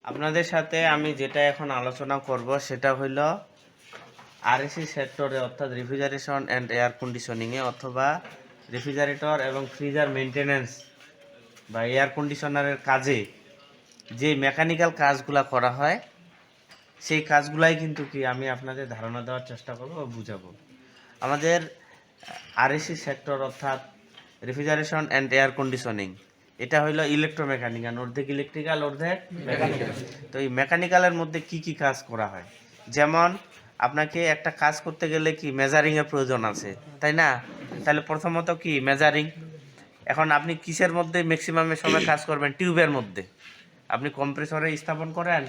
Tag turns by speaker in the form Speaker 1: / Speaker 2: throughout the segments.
Speaker 1: আপনাদের সাথে আমি যেটা এখন আলোচনা করব সেটা হইল আরএসি সেক্টরে অর্থাৎ রেফ্রিজারেশন অ্যান্ড এয়ার কন্ডিশনিংয়ে অথবা রেফ্রিজারেটর এবং ফ্রিজার মেনটেন্যান্স বা এয়ার কন্ডিশনারের কাজে যে মেকানিক্যাল কাজগুলো করা হয় সেই কাজগুলাই কিন্তু কি আমি আপনাদের ধারণা দেওয়ার চেষ্টা করব ও বুঝাবো। আমাদের আরএসি সেক্টর অর্থাৎ রেফ্রিজারেশন অ্যান্ড এয়ার কন্ডিশনিং এটা হইল ইলেকট্রোমেকানিক্যাল, অর্ধেক ইলেকট্রিক্যাল অর্ধেক মেকানিক্যাল। তো এই মেকানিক্যালের মধ্যে কি কি কাজ করা হয়, যেমন আপনাকে একটা কাজ করতে গেলে কি মেজারিংয়ের প্রয়োজন আছে, তাই না? তাহলে প্রথমত কি মেজারিং। এখন আপনি কিসের মধ্যে ম্যাক্সিমামের সময় কাজ করবেন? টিউবের মধ্যে। আপনি কম্প্রেসরে স্থাপন করেন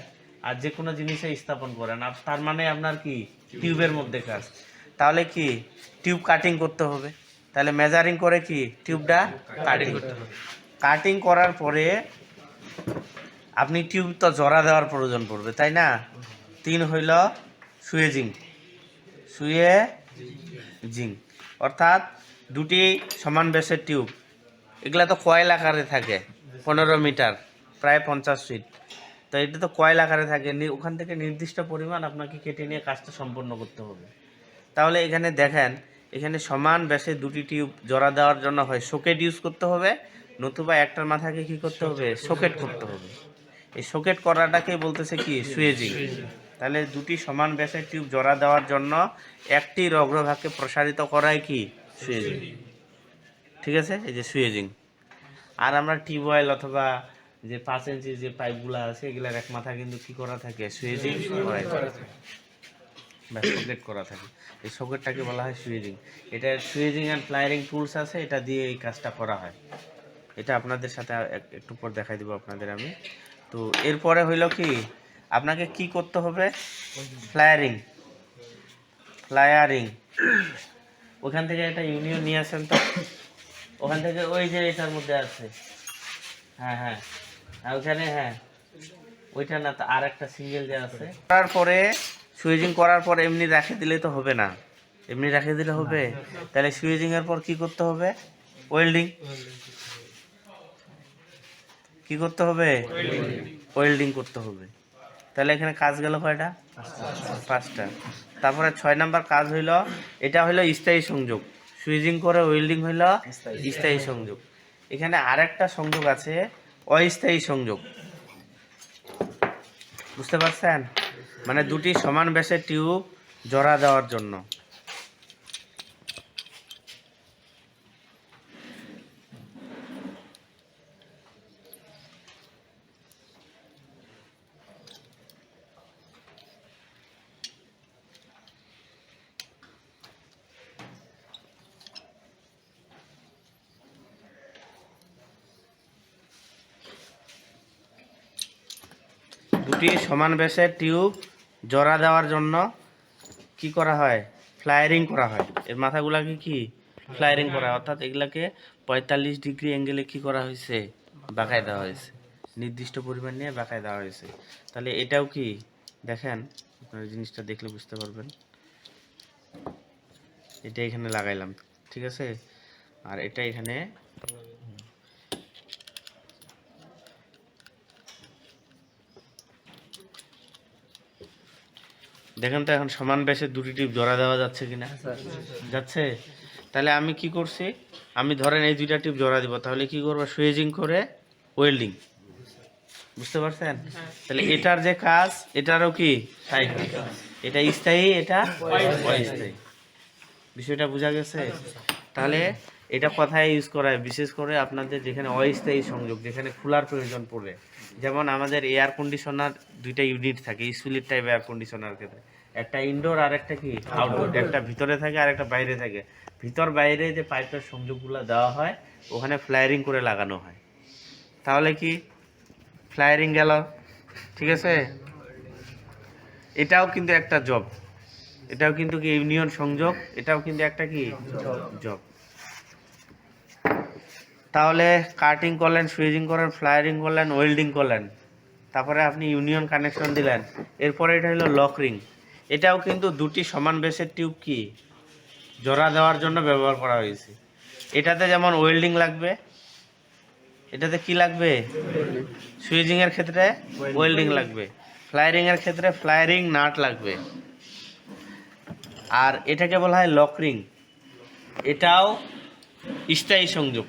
Speaker 1: আর যে কোনো জিনিসে স্থাপন করেন, আর তার মানে আপনার কি টিউবের মধ্যে কাজ। তাহলে কি টিউব কাটিং করতে হবে, তাহলে মেজারিং করে কি টিউবটা কাটিং করতে হবে। কাটিং করার পরে আপনি টিউব তো জোড়া দেওয়ার প্রয়োজন পড়বে, তাই না? 3 হইল সুয়েজিং, সুয়েজিং অর্থাৎ দুটি সমান ব্যাসের টিউব। এগুলা তো কয়েল আকারে থাকে, 15 মিটার, প্রায় 50 ফিট। তো এটা তো কয়েল আকারে থাকে, ওখান থেকে নির্দিষ্ট পরিমাণ আপনাকে কেটে নিয়ে কাজটা সম্পন্ন করতে হবে। তাহলে এখানে দেখেন, এখানে সমান ব্যাসে দুটি টিউব জোড়া দেওয়ার জন্য হয় সকেট ইউজ করতে হবে, নতুবা একটার মাথাকে কি করতে হবে? সকেট করতে হবে। এই সকেট করাটাকে বলতেছে কি সুয়েজিং। তাহলে দুটি সমান ব্যাসের টিউব জোড়া দেওয়ার জন্য একটি অগ্রভাগকে প্রসারিত করাই কি সুয়েজিং। ঠিক আছে, এই যে সুয়েজিং। আর আমরা টিউবওয়েল অথবা যে 5 ইঞ্চি যে পাইপগুলো আছে এগুলার এক মাথা কিন্তু কি করা থাকে? সুয়েজিং করা থাকে বা সকেট করা থাকে। এই সকেটটাকে বলা হয় সুয়েজিং। এটা সুয়েজিং অ্যান্ড প্লায়ারিং টুলস আছে, এটা দিয়ে এই কাজটা করা হয়। এটা আপনাদের সাথে একটু পর দেখাই দেবো আপনাদের আমি। তো এরপরে হইল কি আপনাকে কি করতে হবে? ফ্লায়ারিং। ফ্লায়ারিং ওখান থেকে একটা ইউনিয়ন নিয়ে আসেন তো, ওখান থেকে ওই যে এটার মধ্যে আছে। হ্যাঁ হ্যাঁ ওখানে, হ্যাঁ ওইটা না, আর একটা সিঙ্গেল যে আছে। করার পরে সুইজিং করার পর এমনি রেখে দিলে তো হবে না, এমনি রেখে দিলে হবে? তাহলে সুইজিং এর পর কি করতে হবে? ওয়েল্ডিং। কি করতে হবে? ওয়েল্ডিং করতে হবে। তাহলে এখানে কাজ গেল কয়টা? 5টা। তারপরে 6 নাম্বার কাজ হইল, এটা হইল স্থায়ী সংযোগ। সুইজিং করে ওয়েল্ডিং হইল স্থায়ী সংযোগ। এখানে আরেকটা সংযোগ আছে, অস্থায়ী সংযোগ। বুঝতে পারছেন? মানে দুটি সমান ব্যাসের টিউব জোড়া দেওয়ার জন্য। দুটি সমান ব্যাসের টিউব জোড়া দেওয়ার জন্য কি করা হয়? ফ্লায়ারিং করা হয়। এর মাথাগুলাকে কি ফ্লায়ারিং করা হয়, অর্থাৎ এগুলাকে 45 ডিগ্রি অ্যাঙ্গেলে কি করা হয়েছে? বাঁকায় দেওয়া হয়েছে, নির্দিষ্ট পরিমাণ নিয়ে বাঁকায় দেওয়া হয়েছে। তাহলে এটাও কি দেখেন, আপনার জিনিসটা দেখলে বুঝতে পারবেন। এটা এখানে লাগাইলাম, ঠিক আছে, আর এটা এখানে দেখেন তো এখন সমান ব্যাসে দুটি টিউব জোড়া দেওয়া যাচ্ছে কিনা? যাচ্ছে। তাহলে আমি কি করছি, আমি ধরেন এই দুইটা টিউব জোড়া দিব, তাহলে কি করবো? সুইজিং করে ওয়েল্ডিং। বুঝতে পারছেন? তাহলে এটার যে কাজ, এটারও কি সাইড, এটা স্থায়ী, এটা অস্থায়ী। বিষয়টা বোঝা গেছে? তাহলে এটা কথায় ইউজ করা হয় বিশেষ করে আপনাদের যেখানে অস্থায়ী সংযোগ, যেখানে খোলার প্রয়োজন পড়ে। যেমন আমাদের এয়ার কন্ডিশনার দুইটা ইউনিট থাকে, স্প্লিট টাইপ এয়ার কন্ডিশনার ক্ষেত্রে, একটা ইনডোর আর একটা কি আউটডোর। একটা ভিতরে থাকে আর একটা বাইরে থাকে। ভিতর বাইরে যে পাইপের সংযোগগুলো দেওয়া হয় ওখানে ফ্লায়ারিং করে লাগানো হয়। তাহলে কি ফ্লায়ারিং গেল, ঠিক আছে। এটাও কিন্তু একটা জব, এটাও কিন্তু কি ইউনিয়ন সংযোগ, এটাও কিন্তু একটা কি জব। তাহলে কাটিং করলেন, সুইজিং করলেন, ফ্লায়ারিং করলেন, ওয়েল্ডিং করলেন, তারপরে আপনি ইউনিয়ন কানেকশন দিলেন। এরপরে এটা হলো লক রিং। এটাও কিন্তু দুটি সমান ব্যাসের টিউব কি জোড়া দেওয়ার জন্য ব্যবহার করা হয়েছে। এটাতে যেমন ওয়েল্ডিং লাগবে, এটাতে কি লাগবে? সুইজিং এর ক্ষেত্রে ওয়েল্ডিং লাগবে, ফ্লায়ারিং এর ক্ষেত্রে ফ্লায়ারিং নাট লাগবে। আর এটাকে বলা হয় লক রিং। এটাও স্থায়ী সংযোগ,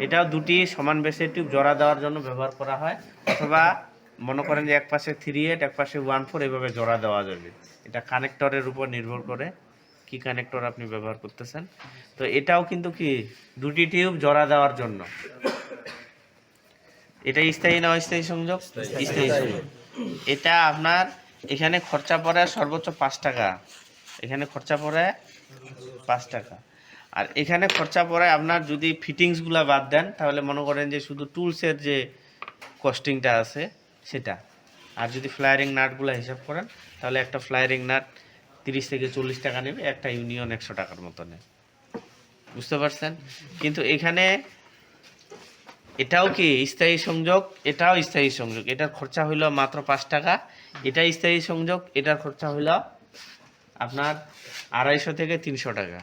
Speaker 1: এটাও দুটি সমান বেসের টিউব জোড়া দেওয়ার জন্য ব্যবহার করা হয়, অথবা মনে করেন যে এক পাশে 3/8 এক পাশে 1/4 এইভাবে জোড়া দেওয়া যাবে। এটা কানেক্টরের উপর নির্ভর করে কি কানেক্টর আপনি ব্যবহার করতেছেন। তো এটাও কিন্তু কি দুটি টিউব জোড়া দেওয়ার জন্য। এটা স্থায়ী না অস্থায়ী সংযোগ? স্থায়ী সংযোগ। এটা আপনার এখানে খরচা পড়ে সর্বোচ্চ 5 টাকা, এখানে খরচা পড়ে 5 টাকা। আর এখানে খরচা পড়ে আপনার যদি ফিটিংসগুলো বাদ দেন তাহলে মনে করেন যে শুধু টুলসের যে কস্টিংটা আছে সেটা। আর যদি ফ্লায়ারিং নাটগুলো হিসাব করেন তাহলে একটা ফ্লায়ারিং নাট 30 থেকে 40 টাকা নেবে, একটা ইউনিয়ন 100 টাকার মতো নেয়। বুঝতে পারছেন? কিন্তু এখানে এটাও কি স্থায়ী সংযোগ, এটাও স্থায়ী সংযোগ। এটার খরচা হইল মাত্র 5 টাকা। এটা স্থায়ী সংযোগ, এটার খরচা হইল আপনার 250 থেকে 300 টাকা।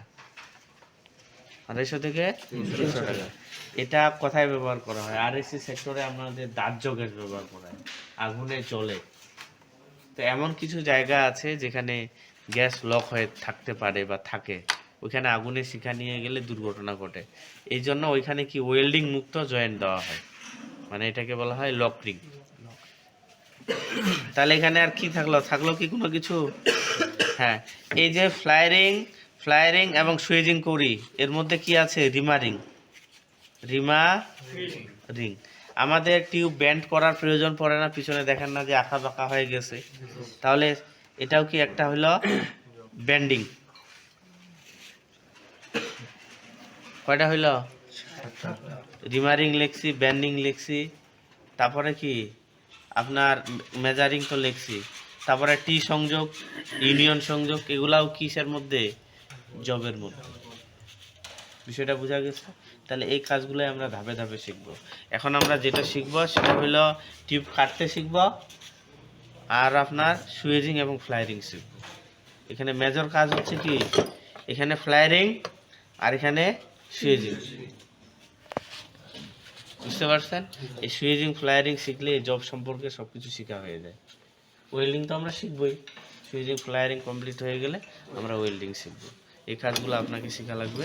Speaker 1: 250 থেকে 300 টাকা। এটা কোথায় ব্যবহার করা হয়? আরএসসি সেক্টরে আমাদের দাহ্য গ্যাস ব্যবহার করা হয়, আগুনে জ্বলে। তো এমন কিছু জায়গা আছে যেখানে গ্যাস লক হয়ে থাকতে পারে বা থাকে, ওইখানে আগুনে শিখা নিয়ে গেলে দুর্ঘটনা ঘটে। এই জন্য ওইখানে কি ওয়েল্ডিং মুক্ত জয়েন্ট দেওয়া হয়, মানে এটাকে বলা হয় লক রিং। তাহলে এখানে আর কি থাকলো কি কোনো কিছু? হ্যাঁ, এই যে ফ্লায়ারিং এবং সুইজিং করি, এর মধ্যে কি আছে? রিমা রিং। আমাদের টিউব ব্যান্ড করার প্রয়োজন পড়ে না, পিছনে দেখেন না যে আঁকা বাঁকা হয়ে গেছে, তাহলে এটাও কি একটা হলো ব্যান্ডিং। কয়টা হইল? রিমারিং লেখছি, ব্যান্ডিং লেখছি, তারপরে কি আপনার মেজারিং তো লেখছি, তারপরে টি সংযোগ, ইউনিয়ন সংযোগ, এগুলাও কিসের মধ্যে? জবের মধ্যে। বিষয়টা বোঝা গেছে? তাহলে এই কাজগুলোই আমরা ধাপে ধাপে শিখব। এখন আমরা যেটা শিখব সেটা হলো টিউব কাটতে শিখব, আর আপনার সুইজিং এবং ফ্লায়ারিং শিখব। এখানে মেজর কাজ হচ্ছে কি, এখানে ফ্লায়ারিং আর এখানে সুইজিং। বুঝতে পারছেন? এই সুইজিং ফ্লায়ারিং শিখলে এই জব সম্পর্কে সব কিছু শেখা হয়ে যায়। ওয়েল্ডিং তো আমরা শিখবই, সুইজিং ফ্লায়ারিং কমপ্লিট হয়ে গেলে আমরা ওয়েল্ডিং শিখব। এই কাজগুলো আপনাকে শেখা লাগবে।